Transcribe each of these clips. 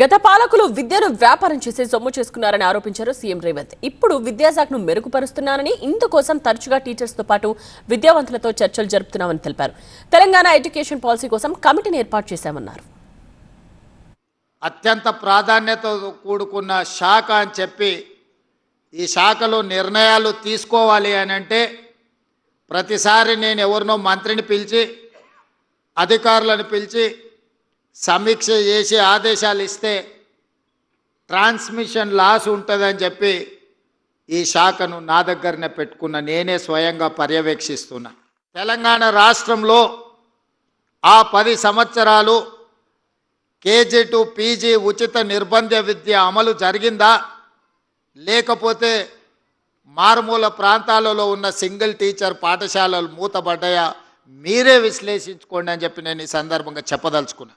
గత పాలకులు విద్యను వ్యాపారం చేసి సొమ్ము చేసుకున్నారని ఆరోపించారు సీఎం రేవంత్. ఇప్పుడు విద్యాశాఖను మెరుగుపరుస్తున్నారని, ఇందుకోసం తరచుగా టీచర్స్ తో పాటు విద్యావంతులతో చర్చలు జరుపుతున్నామని తెలిపారు. తెలంగాణ ఎడ్యుకేషన్ పాలసీ కోసం కమిటీని ఏర్పాటు చేశామన్నారు. అత్యంత ప్రాధాన్యతతో కూడుకున్న శాఖ అని చెప్పి ఈ శాఖలో నిర్ణయాలు తీసుకోవాలి అని అంటే ప్రతిసారి నేను ఎవరినో మంత్రిని పిలిచి అధికారులను పిలిచి సమీక్ష చేసి ఆదేశాలు ఇస్తే ట్రాన్స్మిషన్ లాస్ ఉంటుందని చెప్పి ఈ శాఖను నా దగ్గరనే పెట్టుకున్న నేనే స్వయంగా పర్యవేక్షిస్తున్నా. తెలంగాణ రాష్ట్రంలో ఆ 10 సంవత్సరాలు కేజీ టు పీజీ ఉచిత నిర్బంధ విద్య అమలు జరిగిందా, లేకపోతే మారుమూల ప్రాంతాలలో ఉన్న సింగిల్ టీచర్ పాఠశాలలు మూతబడ్డాయా, మీరే విశ్లేషించుకోండి అని చెప్పి నేను ఈ సందర్భంగా చెప్పదలుచుకున్నా.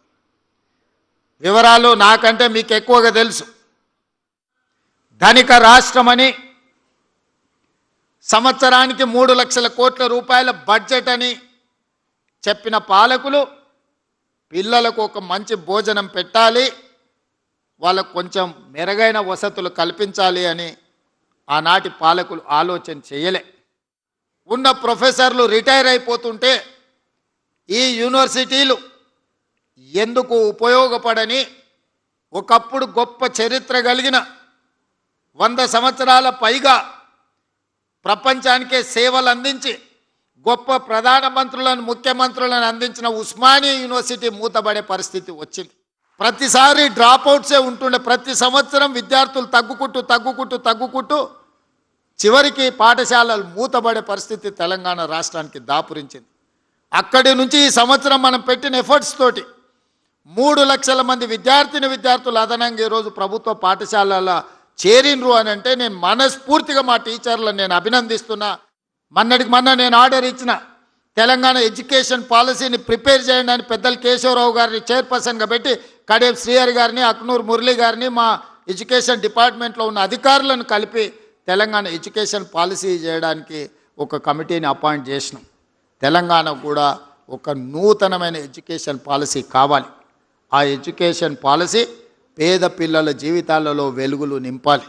వివరాలు నాకంటే మీకు ఎక్కువగా తెలుసు. ధనిక రాష్ట్రమని సంవత్సరానికి 3 లక్షల కోట్ల రూపాయల బడ్జెట్ అని చెప్పిన పాలకులు పిల్లలకు ఒక మంచి భోజనం పెట్టాలి, వాళ్ళకు కొంచెం మెరుగైన వసతులు కల్పించాలి అని ఆనాటి పాలకులు ఆలోచన చేయలే. ఉన్న ప్రొఫెసర్లు రిటైర్ అయిపోతుంటే ఈ యూనివర్సిటీలు ఎందుకు ఉపయోగపడని ఒకప్పుడు గొప్ప చరిత్ర కలిగిన 100 సంవత్సరాల పైగా ప్రపంచానికే సేవలు అందించి గొప్ప ప్రధానమంత్రులను ముఖ్యమంత్రులను అందించిన ఉస్మానియా యూనివర్సిటీ మూతబడే పరిస్థితి వచ్చింది. ప్రతిసారి డ్రాప్అవుట్సే ఉంటుండే. ప్రతి సంవత్సరం విద్యార్థులు తగ్గుకుంటూ చివరికి పాఠశాలలు మూతబడే పరిస్థితి తెలంగాణ రాష్ట్రానికి దాపురించింది. అక్కడి నుంచి ఈ సంవత్సరం మనం పెట్టిన ఎఫర్ట్స్ తోటి 3 లక్షల మంది విద్యార్థులు అదనంగా ఈరోజు ప్రభుత్వ పాఠశాలల చేరినరు అని అంటే నేను మనస్ఫూర్తిగా మా టీచర్లను నేను అభినందిస్తున్నా. మొన్న నేను ఆర్డర్ ఇచ్చిన తెలంగాణ ఎడ్యుకేషన్ పాలసీని ప్రిపేర్ చేయండి అని పెద్దలు కేశవరావు గారిని చైర్పర్సన్గా పెట్టి కడేం శ్రీహరి గారిని, అక్నూర్ మురళి గారిని, మా ఎడ్యుకేషన్ డిపార్ట్మెంట్లో ఉన్న అధికారులను కలిపి తెలంగాణ ఎడ్యుకేషన్ పాలసీ చేయడానికి ఒక కమిటీని అపాయింట్ చేసినాం. తెలంగాణ కూడా ఒక నూతనమైన ఎడ్యుకేషన్ పాలసీ కావాలి. ఆ ఎడ్యుకేషన్ పాలసీ పేద పిల్లల జీవితాలలో వెలుగులు నింపాలి.